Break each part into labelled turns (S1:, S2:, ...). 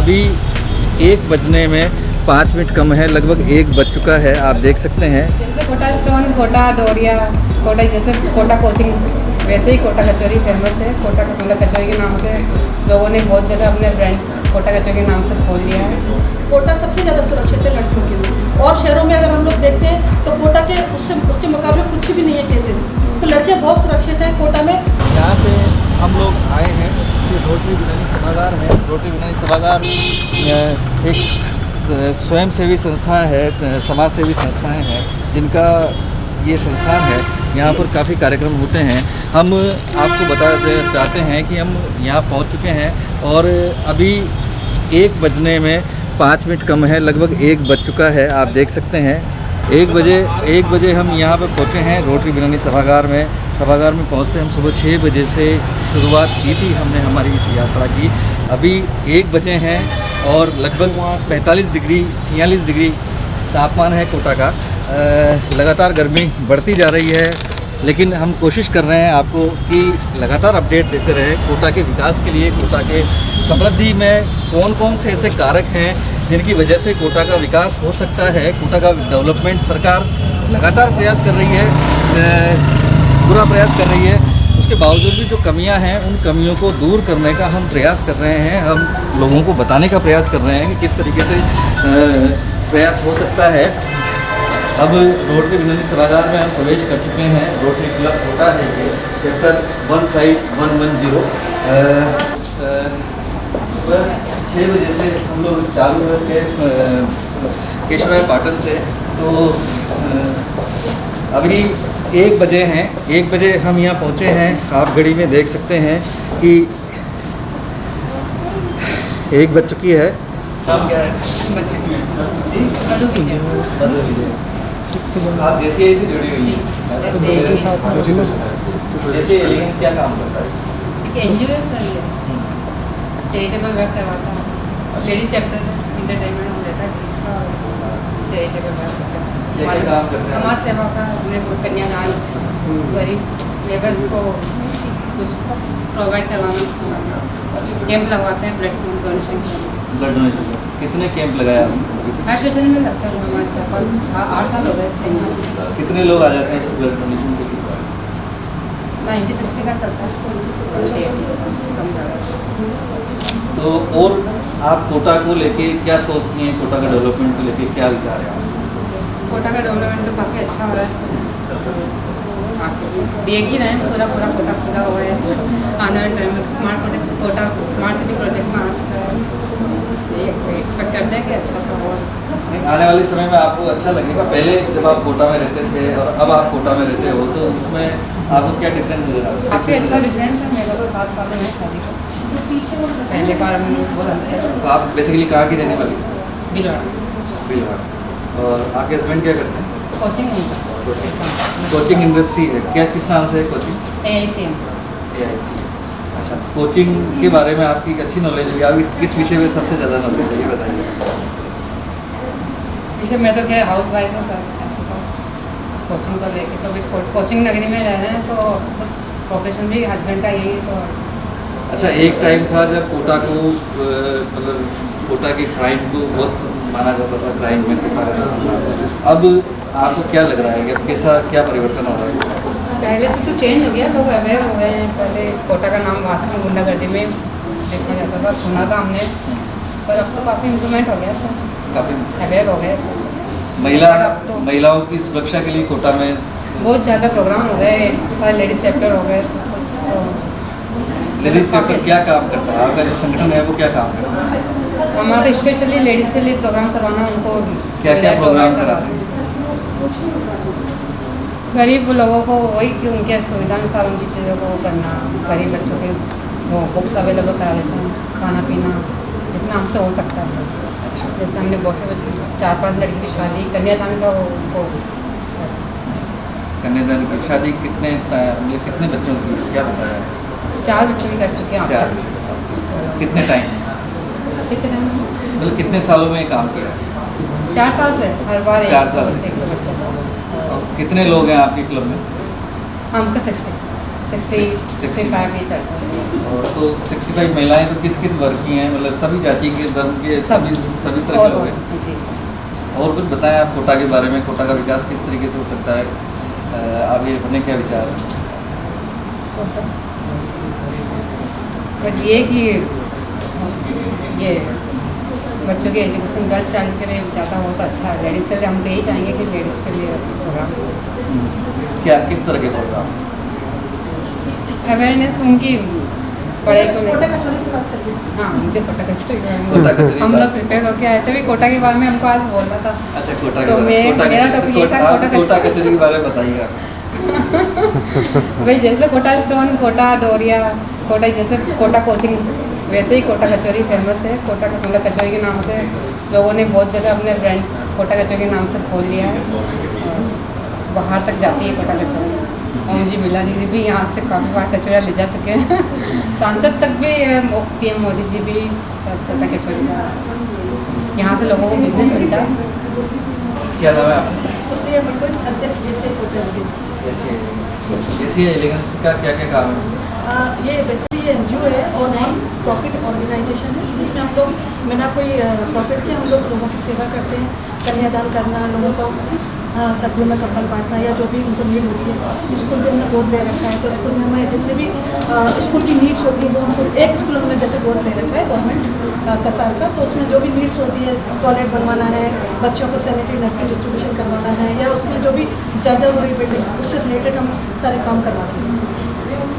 S1: अभी 1 बजने में 5 मिनट कम है, लगभग 1 बज चुका है। आप देख सकते हैं
S2: जैसे कोटा स्टोन, कोटा डोरिया, कोटा जैसे कोटा कोचिंग, वैसे ही कोटा कचौरी फेमस है। कोटा मतलब कचौरी के नाम से लोगों ने बहुत जगह अपने ब्रांड कोटा कचौरी के नाम से खोल लिया है।
S3: कोटा सबसे ज़्यादा सुरक्षित है लड़कियों के लिए, और शहरों में अगर हम लोग देखते हैं तो कोटा के उसके मुकाबले कुछ भी नहीं है केसेस, तो लड़कियां बहुत सुरक्षित हैं कोटा में।
S1: यहाँ से हम लोग आए हैं, ये रोटरी बिरयानी सभागार है। रोटरी बिरयानी सभागार एक स्वयंसेवी संस्था है, समाज सेवी संस्थाएं हैं जिनका ये संस्थान है। यहाँ पर काफ़ी कार्यक्रम होते हैं। हम आपको बता चाहते हैं कि हम यहाँ पहुँच चुके हैं और अभी 1 बजने में 5 मिनट कम है, लगभग 1 बज चुका है। आप देख सकते हैं 1 बजे हम यहाँ पर पहुँचे हैं रोटरी बिरयानी सभागार में। सभागार में पहुँचते हम सुबह 6 बजे से शुरुआत की थी हमने हमारी इस यात्रा की। अभी 1 बजे हैं और लगभग 45 डिग्री 46 डिग्री तापमान है कोटा का। लगातार गर्मी बढ़ती जा रही है, लेकिन हम कोशिश कर रहे हैं आपको कि लगातार अपडेट देते रहें कोटा के विकास के लिए। कोटा के समृद्धि में कौन कौन से ऐसे कारक हैं जिनकी वजह से कोटा का विकास हो सकता है। कोटा का डेवलपमेंट सरकार लगातार प्रयास कर रही है, पूरा प्रयास कर रही है। उसके बावजूद भी जो कमियां हैं उन कमियों को दूर करने का हम प्रयास कर रहे हैं। हम लोगों को बताने का प्रयास कर रहे हैं कि किस तरीके से प्रयास हो सकता है। अब रोटरी बिरयानी सभागार में हम प्रवेश कर चुके हैं। रोटरी क्लब कोटा है ये, चैप्टर 15110। सुबह 6 बजे से हम लोग चालू करके केशवराय पाटन से, तो अभी 1 बजे हैं। 1 बजे हम यहाँ पहुँचे हैं। आप घड़ी में देख सकते हैं कि 1 बज चुकी है। नाम क्या है?
S2: मधु विजय।
S1: मधु विजय। आप जैसे से जुड़ी हुई हैं। जैसे एलिगेंस क्या काम करता है?
S2: एक एनजीओ है सर, ये चैरिटेबल वर्क करवाता है। लेडीज चैप्टर इंटरटेनमेंट हो जाता है इसका, चैरिटेबल वर्क करता है।
S1: क्या काम करते हैं?
S2: समाज सेवा का, हमने कन्यादान, गरीब लेबर्स को कुछ प्रोवाइड करवाना, कैंप लगवाते हैं ब्लड डोनेशन।
S1: ब्लड डोनेशन कितने कैंप लगाया आपने?
S2: हर सेशन में लगता है हमारे 8 साल हो गए इसमें।
S1: कितने लोग आ जाते हैं ब्लड डोनेशन के लिए?
S2: 90-60 का चलता है, कम ज़्यादा।
S1: तो और आप कोटा को लेके क्या सोचती हैं? कोटा का डेवलपमेंट को लेके क्या विचार है आपके?
S2: कोटा का डेवलपमेंट तो काफ़ी अच्छा हो रहा है। आके देख ही रहे हैं, पूरा कोटा खुला हुआ है। आने वाले टाइम में कोटा स्मार्ट सिटी प्रोजेक्ट में आ चुका है। ये एक्सपेक्ट करते हैं कि अच्छा सा हो।
S1: आने वाले समय में आपको अच्छा लगेगा? पहले जब आप कोटा में रहते थे और अब आप कोटा में रहते हो, तो उसमें आपको क्या डिफरेंस नजर आता है?
S2: काफ़ी अच्छा डिफरेंस है। मेरे को तो 7 साल में शादी का पहले बार मैंने बहुत अंतर है।
S1: तो आप बेसिकली कहाँ की रहने वाली?
S2: बिलवाड़ा।
S1: बिलवाड़ा। और आपके हस्बैंड क्या करते हैं?
S2: कोचिंग
S1: कोचिंग इंडस्ट्री है क्या? किस नाम से है कोचिंग?
S2: AIC।
S1: अच्छा, कोचिंग के बारे में आपकी अच्छी नॉलेज है। आप किस विषय में सबसे ज़्यादा नॉलेज है, ये बताइए।
S2: वैसे मैं तो खैर हाउस वाइफ हूँ सर, ऐसे तो कोचिंग को लेके तो भी कोचिंग नगरी में रह रहे हैं, तो प्रोफेशन भी हस्बैंड का यही तो।
S1: अच्छा, एक टाइम था जब कोटा को मतलब कोटा के क्राइम को बहुत माना जाता था, क्राइम में कोटा का नाम था। अब आपको क्या लग रहा है कि अब कैसा क्या परिवर्तन हो रहा है?
S2: पहले से तो चेंज हो गया, लोग अवेयर हो गए हैं। पहले कोटा का नाम वास्तव में गुंडागर्दी में देखा जाता था, सुना था हमने, पर अब तो काफ़ी इम्प्रूवमेंट हो गया सर,
S1: काफ़ी
S2: अवेयर हो गए सर।
S1: महिलाओं की सुरक्षा के लिए कोटा में
S2: बहुत ज़्यादा प्रोग्राम हो गए, सारे लेडीज चैप्टर हो गए, सब कुछ। तो
S1: लेडीज चैप्टर क्या काम करता है? आपका जो संगठन है वो क्या काम करता है?
S2: हमारा तो स्पेशली लेडीज़ के लिए प्रोग्राम करवाना, उनको
S1: क्या क्या प्रोग्राम कराते हैं?
S2: गरीब लोगों को वही कि उनके सुविधा अनुसार उनकी चीज़ों को करना, गरीब बच्चों के वो बुक्स अवेलेबल करा देते हैं, खाना पीना जितना हमसे हो सकता है।
S1: अच्छा,
S2: जैसे हमने बहुत से 4-5 लड़की की शादी, कन्यादान का वो
S1: कन्यादान की शादी कितने बच्चों की क्या बताया?
S2: 4 बच्चे भी कर चुके हैं।
S1: 4। कितने टाइम
S2: कितने
S1: मतलब कितने सालों में काम किया?
S2: 4 साल से हर बार
S1: 4 साल से।
S2: एक दो बच्चे।
S1: और कितने लोग हैं आपके क्लब में?
S2: हमका 60 65 ये चलता है।
S1: और तो 65 महिलाएं तो किस किस वर्ग की हैं, मतलब सभी जाति के, धर्म के, सभी तरह के लोग हैं।
S2: जी
S1: और कुछ बताएं आप कोटा के बारे में, कोटा का विकास किस तरीके से हो सकता है, आगे अपने क्या विचार हैं?
S2: बस ये कि ये बच्चों के एजुकेशन गर्ल्स चाइल्ड के लिए ज़्यादा हो तो अच्छा है। लेडीज़ के लिए हम तो यही चाहेंगे कि लेडीज़ के लिए अच्छा प्रोग्राम,
S1: क्या किस तरह के प्रोग्राम?
S2: अवेयरनेस उनकी पढ़ाई को
S3: कोटा
S2: लेकर।
S3: कचौरी की बात करिए।
S2: हाँ, मुझे कोटा कचौरी के बारे में
S1: कोटा कचौरी
S2: हम
S1: बात-
S2: लोग प्रिपेयर होके आए थे भी, कोटा के बारे में हमको आज बोलना था।
S1: अच्छा, कोटा
S2: तो मेरा टॉपिक ये था
S1: कोटा कचौरी के बारे में बताइएगा।
S2: भाई जैसे कोटा स्टोन, कोटा डोरिया, कोटा जैसे कोटा कोचिंग, वैसे ही कोटा कचौरी फेमस है। कोटा मतलब कचौरी के नाम से लोगों ने बहुत जगह अपने ब्रांड कोटा कचौरी के नाम से खोल लिया है और बाहर तक जाती है कोटा कचौरी। ओम जी बिरला जी भी यहाँ से काफ़ी बार कचौरियाँ ले जा चुके हैं। सांसद तक भी PM मोदी जी भी शायद कोटा कचौरी का, यहाँ से लोगों को बिजनेस मिलता है।
S1: क्या नाम है आपका?
S3: सुप्रिया मटकोई, अध्यक्ष जैसे कोटा एलिगेंस।
S1: एशिया एलिगेंस का क्या क्या काम है?
S3: ये बेसिकली NGO है और नॉन प्रॉफिट ऑर्गेनाइजेशन है, जिसमें हम लोग बिना कोई प्रॉफिट के हम लोग लोगों की सेवा करते हैं। कन्यादान करना, लोगों को सर्दियों में कपड़ा बांटना या जो भी उनको नीड होती है। स्कूल भी हमने गोद ले रखा है, तो स्कूल में हमें जितने भी स्कूल की नीड्स होती है वो हमको, एक स्कूल हमने जैसे गोद ले रखा है गवर्नमेंट कसार का, तो उसमें जो भी नीड्स होती है, टॉयलेट बनवाना है, बच्चों को सैनिटरी नैपकिन डिस्ट्रीब्यूशन करवाना है, या उसमें जो भी जर्जर हो रही बिल्डिंग उससे रिलेटेड हम सारे काम करवाते हैं।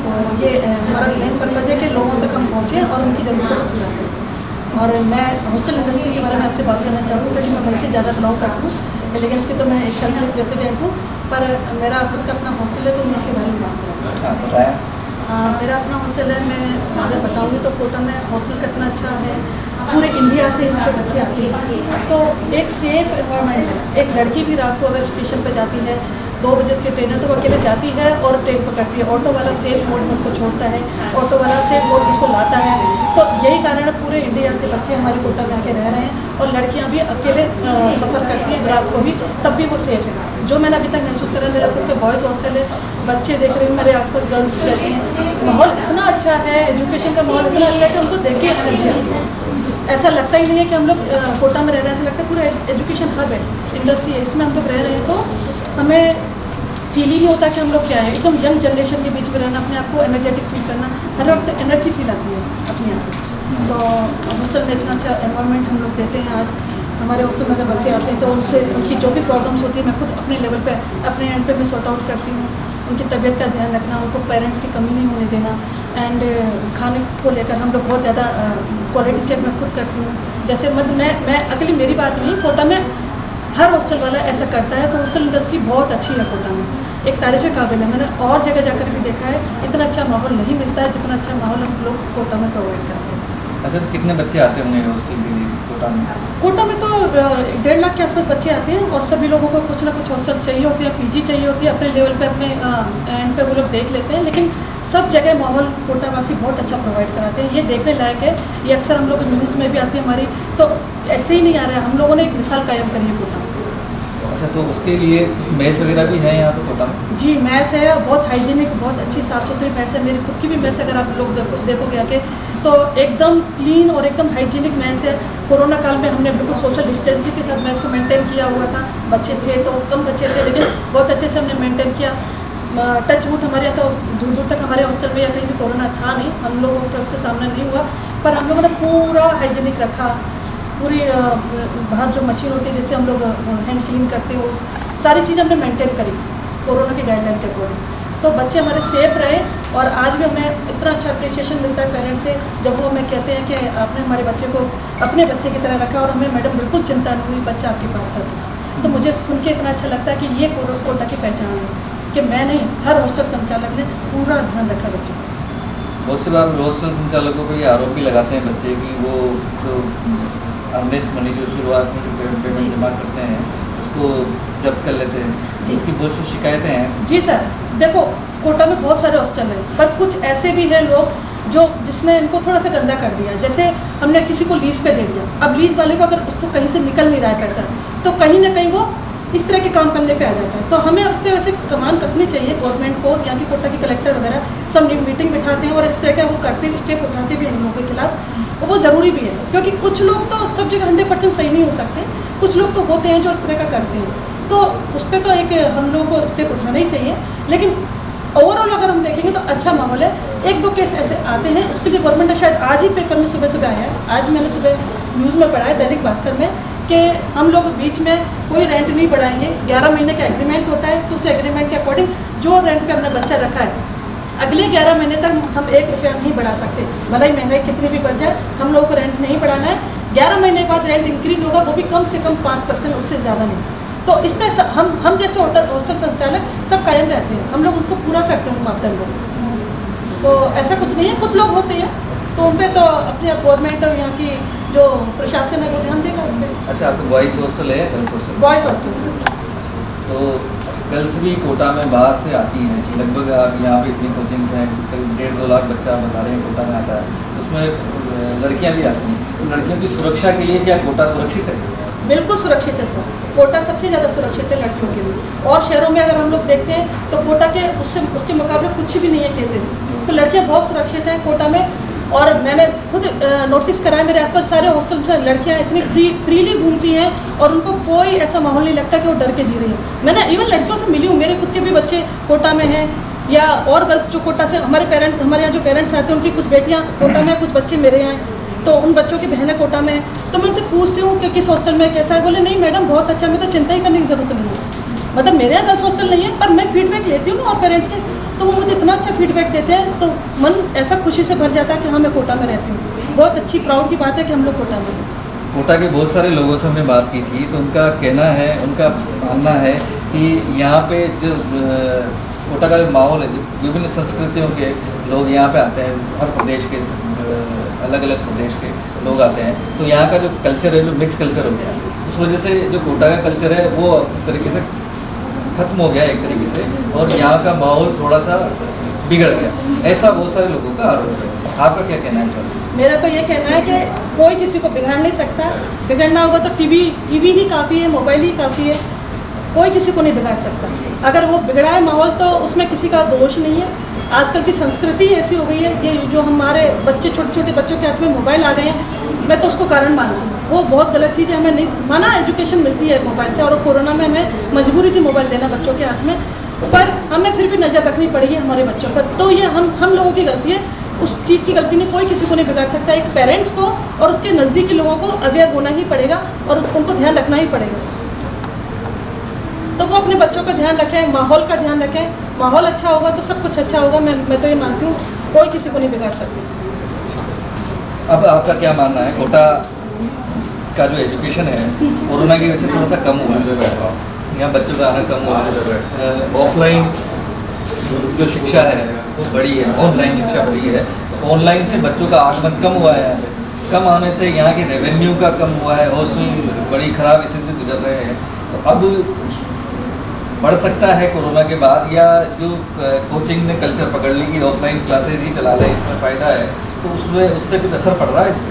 S3: तो ये हमारा मेन पर्पज है कि लोगों तक हम पहुँचें और उनकी ज़रूरतों को पूरा करें। और मैं हॉस्टल इंडस्ट्री के बारे में आपसे बात करना चाहूँगी, क्योंकि मैं वैसे ज़्यादा बिलोंग करती हूँ। एलिगेंस की तो मैं एक साल के लिए प्रेसिडेंट हूँ, पर मेरा खुद का अपना हॉस्टल है, तो मैं उसके बारे में बात करूँगा।
S1: हाँ, बताएं।
S3: मेरा अपना हॉस्टल है। मैं अगर बताऊँगी तो कोटा में हॉस्टल कितना अच्छा है, पूरे इंडिया से यहाँ पे बच्चे आते हैं, तो एक सेफ एनवायरनमेंट है। एक लड़की भी रात को अगर स्टेशन पे जाती है 2 बजे, उसके ट्रेन है तो वो अकेले जाती है और ट्रेन पकड़ती है। ऑटो वाला सेफ मोड में उसको छोड़ता है, ऑटो वाला सेफ मोड में उसको लाता है। तो यही कारण है पूरे इंडिया से बच्चे हमारे कोटा में आके रह रहे हैं, और लड़कियाँ भी अकेले सफ़र करती हैं रात को भी, तब भी वो सेफ है। जो मैंने अभी तक महसूस करा, मेरा खुद का बॉयज़ हॉस्टल है, बच्चे देख रहे हैं, मेरे आसपास गर्ल्स रहती हैं, माहौल इतना अच्छा है, एजुकेशन का माहौल इतना अच्छा है कि उनको देख के एनर्जी आती है। ऐसा लगता ही नहीं है कि हम लोग कोटा में रह रहे हैं, ऐसा लगता है पूरा एजुकेशन हब है, इंडस्ट्री है, इसमें हम लोग रह रहे हैं। तो हमें फील ही नहीं होता कि हम लोग क्या है, एकदम यंग जनरेशन के बीच में रहना, अपने आप को एनर्जेटिक फील करना, हर वक्त एनर्जी फील आती है अपने आप को। तो हॉस्टल में इतना अच्छा एनवायरनमेंट हम लोग देते हैं। आज हमारे हॉस्टल में अगर बच्चे आते हैं तो उनसे उनकी जो भी प्रॉब्लम्स होती है मैं खुद अपने लेवल पे, अपने एंड पे मैं सॉर्ट आउट करती हूँ। उनकी तबीयत का ध्यान रखना, उनको पेरेंट्स की कमी नहीं होने देना, एंड खाने को लेकर हम लोग बहुत ज़्यादा क्वालिटी चेक मैं खुद करती हूँ। जैसे मैं अकेली मेरी बात नहीं, कोटा में हर हॉस्टल वाला ऐसा करता है। तो हॉस्टल इंडस्ट्री बहुत अच्छी है कोटा में, एक तारीफ़ काबिल है। मैंने और जगह जाकर भी देखा है, इतना अच्छा माहौल नहीं मिलता है जितना अच्छा माहौल हम लोग कोटा में प्रोवाइड करते हैं।
S1: अच्छा, तो कितने बच्चे आते होंगे हॉस्टल के लिए कोटा में?
S3: कोटा में तो 1.5 लाख के आसपास बच्चे आते हैं, और सभी लोगों को कुछ ना कुछ हॉस्टल चाहिए होती है, PG चाहिए होती है, अपने लेवल पे अपने एंड पे वो लोग देख लेते हैं। लेकिन सब जगह माहौल कोटावासी बहुत अच्छा प्रोवाइड कराते हैं, ये देखने लायक है। ये अक्सर हम लोग न्यूज़ में भी आती है हमारी, तो ऐसे ही नहीं आ रहा है, हम लोगों ने एक मिसाल कायम करी है कोटा में।
S1: अच्छा, तो उसके लिए मेस वगैरह भी है यहाँ पे कोटा में?
S3: जी, मैस है, बहुत हाइजीनिक, बहुत अच्छी साफ़ सुथरी मैस है। मेरी खुद की भी मैस अगर आप लोग देखोगे आके तो एकदम क्लीन और एकदम हाइजीनिक मैस है। कोरोना काल में हमने बिल्कुल सोशल डिस्टेंसिंग के साथ मैस को मेंटेन किया हुआ था। बच्चे थे तो कम बच्चे थे, लेकिन बहुत अच्छे से हमने मेंटेन किया। टच वुड हमारे यहाँ तो दूर दूर तक हमारे हॉस्टल में या कहीं भी कोरोना था नहीं, हम लोगों का उससे सामना नहीं हुआ, पर हम लोगों ने पूरा हाइजीनिक रखा। पूरी बाहर जो मशीन होती है जिससे हम लोग हैंड क्लीन करते हैं, उस सारी चीज़ हमने मेंटेन करी कोरोना की गाइडलाइन के अकॉर्डिंग। तो बच्चे हमारे सेफ़ रहे, और आज भी हमें इतना अच्छा अप्रिसिएशन मिलता है पेरेंट्स से, जब वो हमें कहते हैं कि आपने हमारे बच्चे को अपने बच्चे की तरह रखा, और हमें मैडम बिल्कुल चिंता नहीं हुई बच्चा आपके पास था। तो मुझे सुन के इतना अच्छा लगता है कि ये कोटा की पहचान है कि मैं नहीं, हर हॉस्टल संचालक ने पूरा ध्यान रखा बच्चों को।
S1: बहुत से बार हॉस्टल संचालकों को ये आरोप भी लगाते हैं बच्चे कि वो जो अर्नेस्ट मनी जो शुरुआत में जो पेमेंट जमा करते हैं उसको जब्त कर लेते हैं,
S3: जी।
S1: उसकी बहुत सी शिकायतें हैं।
S3: जी सर, देखो कोटा में बहुत सारे हॉस्टल हैं, पर कुछ ऐसे भी हैं लोग जिसने इनको थोड़ा सा गंदा कर दिया। जैसे हमने किसी को लीज पे दे दिया, अब लीज वाले को अगर उसको कहीं से निकल नहीं रहा है पैसा, तो कहीं ना कहीं वो इस तरह के काम करने पे आ जाता है। तो हमें उस पर वैसे कमान कसनी चाहिए गवर्नमेंट को, यहाँ की कोटा के कलेक्टर वगैरह सब मीटिंग बिठाते हैं और इस तरह का वो करते भी, स्टेप उठाते भी हैं इन लोगों के खिलाफ। वो ज़रूरी भी है, क्योंकि कुछ लोग तो सब जगह 100% सही नहीं हो सकते, कुछ लोग तो होते हैं जो इस तरह का करते हैं। तो उस पर तो एक हम लोगों को स्टेप उठाना ही चाहिए। लेकिन ओवरऑल अगर हम देखेंगे तो अच्छा माहौल है। 1-2 केस ऐसे आते हैं, उसके लिए गवर्नमेंट ने शायद आज ही पेपर में सुबह आया है, आज मैंने सुबह न्यूज़ में पढ़ा है दैनिक भास्कर में, कि हम लोग बीच में कोई रेंट नहीं बढ़ाएंगे। 11 महीने का एग्रीमेंट होता है, तो उस एग्रीमेंट के अकॉर्डिंग जो रेंट पे अपना बच्चा रखा है, अगले 11 महीने तक हम 1 रुपया नहीं बढ़ा सकते। भले ही महंगाई कितनी भी बढ़ जाए, हम लोगों को रेंट नहीं बढ़ाना है। 11 महीने के बाद रेंट इंक्रीज़ होगा, वो भी कम से कम 5%, उससे ज़्यादा नहीं। तो इसमें हम जैसे हॉस्टल संचालक सब कायम रहते हैं, हम लोग उसको पूरा करते हैं मापदंड। तो ऐसा कुछ नहीं है, कुछ लोग होते हैं तो उन पर तो अपने गवर्नमेंट और यहाँ की जो प्रशासन है वो ध्यान देगा उस पर।
S1: अच्छा, आपको बॉयज़ हॉस्टल है या गर्ल्स हॉस्टल?
S3: बॉयज़ हॉस्टल से।
S1: तो गर्ल्स भी कोटा में बाहर से आती हैं, लगभग आप यहाँ पे इतनी कोचिंग्स हैं, करीब 1.5-2 लाख बच्चा बता रहे हैं कोटा में आता है, उसमें लड़कियाँ भी आती हैं। तो लड़कियों की सुरक्षा के लिए क्या कोटा सुरक्षित है?
S3: बिल्कुल सुरक्षित है सर, कोटा सबसे ज़्यादा सुरक्षित है लड़कियों के लिए। और शहरों में अगर हम लोग देखते हैं तो कोटा के उसके मुकाबले कुछ भी नहीं है केसेस, तो लड़कियां बहुत सुरक्षित हैं कोटा में। और मैंने खुद नोटिस करा है, मेरे आसपास सारे हॉस्टल में लड़कियां इतनी फ्रीली घूमती हैं और उनको कोई ऐसा माहौल नहीं लगता कि वो डर के जी रही हैं। मैंने इवन लड़कियों से मिली हूँ, मेरे खुद के भी बच्चे कोटा में हैं, या और गर्ल्स जो कोटा से हमारे यहाँ जो पेरेंट्स आते हैं उनकी कुछ बेटियाँ कोटा में, कुछ बच्चे मेरे यहाँ हैं, तो उन बच्चों की बहनें कोटा में। तो मैं उनसे पूछती हूँ कि किस हॉस्टल में कैसा है, बोले नहीं मैडम बहुत अच्छा, मैं तो चिंता ही करने की ज़रूरत नहीं है। मतलब मेरे यहाँ गर्ल्स हॉस्टल नहीं है, पर मैं फीडबैक लेती हूँ और पेरेंट्स के, तो वो मुझे इतना अच्छा फीडबैक देते हैं, तो मन ऐसा खुशी से भर जाता है कि हाँ मैं कोटा में रहती हूँ। बहुत अच्छी प्राउड की बात है कि हम लोग कोटा में हैं।
S1: कोटा के बहुत सारे लोगों से हमने बात की थी, तो उनका कहना है, उनका मानना है कि यहाँ पे जो कोटा का जो माहौल है, विभिन्न संस्कृतियों के लोग यहाँ पे आते हैं, हर प्रदेश के अलग अलग प्रदेश के लोग आते हैं, तो यहाँ का जो कल्चर है, जो मिक्स कल्चर हो गया, उस वजह से जो कोटा का कल्चर है वो एक तरीके से ख़त्म हो गया एक तरीके से, और यहाँ का माहौल थोड़ा सा बिगड़ गया, ऐसा बहुत सारे लोगों का आरोप है। आपका क्या कहना है?
S3: मेरा तो ये कहना है कि कोई किसी को बिगाड़ नहीं सकता। बिगड़ना होगा तो टीवी ही काफ़ी है, मोबाइल ही काफ़ी है, कोई किसी को नहीं बिगाड़ सकता। अगर वो बिगड़ा है माहौल तो उसमें किसी का दोष नहीं है। आजकल की संस्कृति ऐसी हो गई है, ये जो हमारे बच्चे छोटे छोटे बच्चों के हाथ में मोबाइल आ गए हैं, मैं तो उसको कारण मानती हूँ। वो बहुत गलत चीज़ है, हमें नहीं माना, एजुकेशन मिलती है मोबाइल से, और कोरोना में हमें मजबूरी थी मोबाइल देना बच्चों के हाथ में, पर हमें फिर भी नज़र रखनी पड़ेगी हमारे बच्चों पर। तो ये हम लोगों की गलती है, उस चीज़ की गलती नहीं, कोई किसी को नहीं बिगाड़ सकता। एक पेरेंट्स को और उसके नज़दीकी लोगों को अवेयर होना ही पड़ेगा और उनको ध्यान रखना ही पड़ेगा। तो वो अपने बच्चों का ध्यान रखें, माहौल का ध्यान रखें। माहौल अच्छा होगा तो सब कुछ अच्छा होगा। मैं तो ये मानती हूँ, कोई किसी को नहीं बिगाड़ सकती।
S1: अब आपका क्या मानना है, कोटा का जो एजुकेशन है कोरोना की वजह से थोड़ा सा कम हुआ है, यहाँ बच्चों का आना कम हुआ है, ऑफलाइन जो शिक्षा है वो बढ़ी है, ऑनलाइन शिक्षा बढ़ी है, तो ऑनलाइन से बच्चों का आगमन कम हुआ है, कम आने से यहाँ की रेवेन्यू का कम हुआ है, हॉस्टल बड़ी ख़राब स्थिति से गुजर रहे हैं। तो अब बढ़ सकता है कोरोना के बाद, या जो कोचिंग ने कल्चर पकड़ ली कि ऑफलाइन क्लासेज ही चला लें, इसमें फ़ायदा है, तो उससे कुछ असर पड़ रहा है? इसमें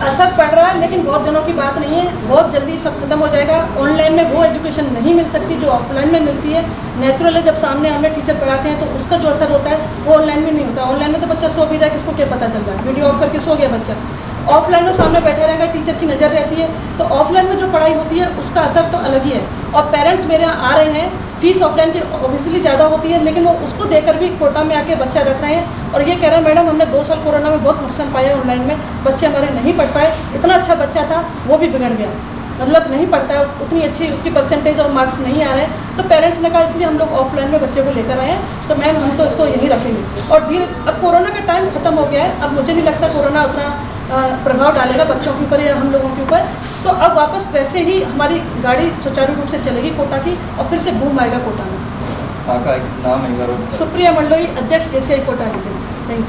S3: असर पड़ रहा है, लेकिन बहुत दिनों की बात नहीं है, बहुत जल्दी सब खत्म हो जाएगा। ऑनलाइन में वो एजुकेशन नहीं मिल सकती जो ऑफलाइन में मिलती है। नेचुरल है, जब सामने हमें टीचर पढ़ाते हैं तो उसका जो असर होता है वो ऑनलाइन में नहीं होता। ऑनलाइन में तो बच्चा सो भी रहा है, किसको क्या पता चल रहा है, वीडियो ऑफ करके सो गया बच्चा। ऑफलाइन में सामने बैठे रहेगा, टीचर की नज़र रहती है, तो ऑफलाइन में जो पढ़ाई होती है उसका असर तो अलग ही है। और पेरेंट्स मेरे यहाँ आ रहे हैं, फीस ऑफलाइन की ऑब्वियसली ज़्यादा होती है, लेकिन वो उसको देकर भी कोटा में आके बच्चा रख रहे हैं और ये कह रहे हैं मैडम हमने 2 साल कोरोना में बहुत नुकसान पाया ऑनलाइन में, बच्चे हमारे नहीं पढ़ पाए, इतना अच्छा बच्चा था वो भी बिगड़ गया, मतलब नहीं पढ़ता है, उतनी अच्छी उसकी परसेंटेज और मार्क्स नहीं आ रहे हैं। तो पेरेंट्स ने कहा इसलिए हम लोग ऑफलाइन में बच्चे को लेकर आए हैं, तो मैम हम तो इसको यहीं रखेंगे। और धीरे अब कोरोना का टाइम खत्म हो गया है, अब मुझे नहीं लगता कोरोना उतना प्रभाव डालेगा बच्चों के ऊपर या हम लोगों के ऊपर। तो अब वापस वैसे ही हमारी गाड़ी सुचारू रूप से चलेगी कोटा की, और फिर से बूम आएगा कोटा में।
S1: आपका नाम है?
S3: सुप्रिया मंडोई, अध्यक्ष JCI Kota region. Thank you.